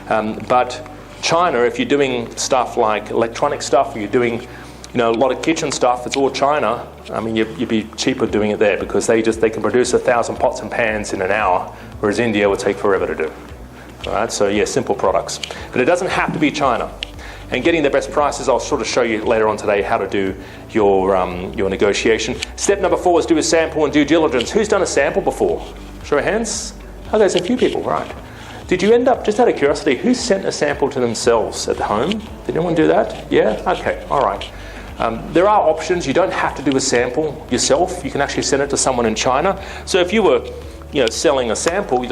But China, if you're doing stuff like electronic stuff, or you're doing a lot of kitchen stuff, it's all China. I mean, you'd be cheaper doing it there because they can produce 1,000 pots and pans in an hour, whereas India would take forever to do. All right, so yeah, simple products. But it doesn't have to be China. And getting the best prices, I'll sort of show you later on today how to do your negotiation. Step number 4 is do a sample and due diligence. Who's done a sample before? Show of hands. Oh, there's a few people, right. Did you end up, just out of curiosity, who sent a sample to themselves at home? Did anyone do that? Yeah? Okay, all right. There are options. You don't have to do a sample yourself. You can actually send it to someone in China. So if you were selling a sample,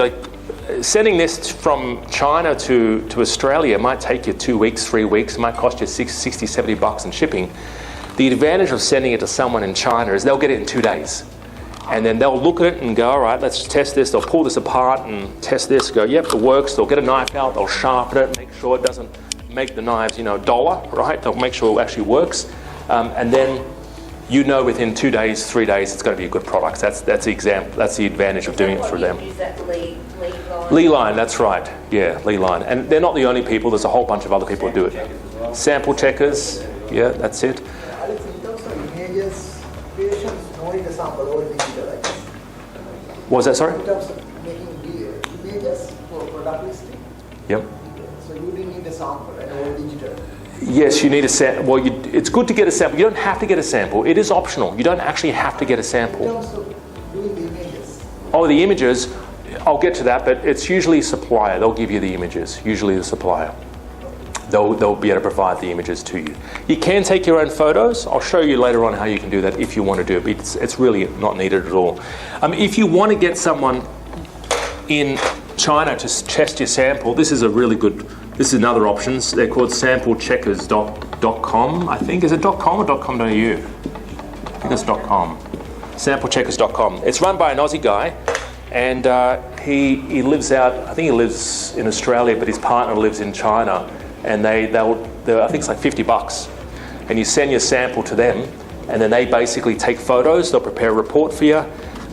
sending this from China to Australia might take you 2 weeks, 3 weeks. It might cost you $60, $70 in shipping. The advantage of sending it to someone in China is they'll get it in 2 days. And then they'll look at it and go, all right, let's test this. They'll pull this apart and test this, go, yep, it works. They'll get a knife out, they'll sharpen it, make sure it doesn't make the knives, duller, right? They'll make sure it actually works. And then within 2 days, 3 days, it's going to be a good product. That's the advantage of doing it through them. Use that Lee line? Lee line, that's right. Yeah, Lee line. And they're not the only people. There's a whole bunch of other people who do it. Sample checkers. Yeah, that's it. Alex, in terms of images, patients don't need a sample or digital, I guess. What was that, sorry? In terms of making images for product listing. Yep. So you didn't need a sample and or digital. Yes, you need a sample. Well, it's good to get a sample. You don't have to get a sample. It is optional. You don't actually have to get a sample. In terms of doing the images. Oh, the images, I'll get to that, but it's usually supplier. They'll give you the images, usually the supplier. They'll be able to provide the images to you. You can take your own photos. I'll show you later on how you can do that if you want to do it, but it's really not needed at all. If you want to get someone in China to test your sample, this is another option. They're called samplecheckers.com, I think. Is it .com or .com.au? I think it's .com. Samplecheckers.com. It's run by an Aussie guy, and he lives out, I think he lives in Australia, but his partner lives in China, and I think it's like $50. And you send your sample to them, and then they basically take photos, they'll prepare a report for you.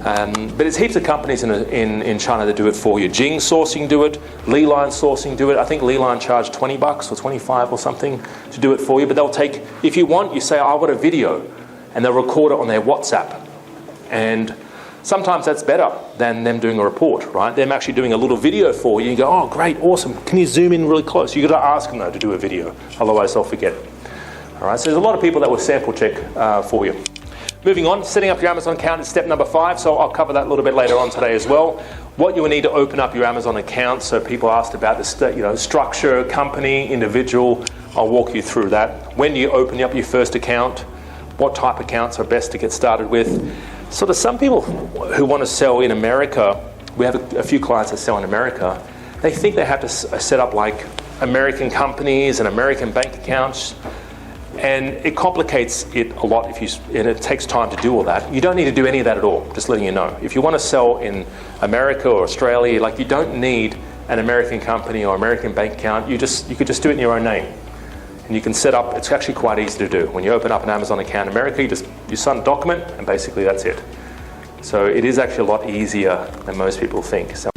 But there's heaps of companies in China that do it for you. Jing Sourcing do it, Lee Line Sourcing do it. I think Lee Line charge $20 or 25 or something to do it for you. But they'll take, if you want, you say, I want a video, and they'll record it on their WhatsApp. And sometimes that's better than them doing a report, right? Them actually doing a little video for you. You go, oh, great, awesome. Can you zoom in really close? You've got to ask them, though, to do a video. Otherwise, they'll forget. All right, so there's a lot of people that will sample check for you. Moving on, setting up your Amazon account is step number 5, so I'll cover that a little bit later on today as well. What you will need to open up your Amazon account, so people asked about the structure, company, individual, I'll walk you through that. When do you open up your first account? What type of accounts are best to get started with? So there's some people who want to sell in America. We have a few clients that sell in America. They think they have to set up like American companies and American bank accounts. And it complicates it a lot and it takes time to do all that. You don't need to do any of that at all, just letting you know. If you want to sell in America or Australia, you don't need an American company or American bank account. You could just do it in your own name. And you can set up, it's actually quite easy to do. When you open up an Amazon account in America, you sign a document and basically that's it. So it is actually a lot easier than most people think. It's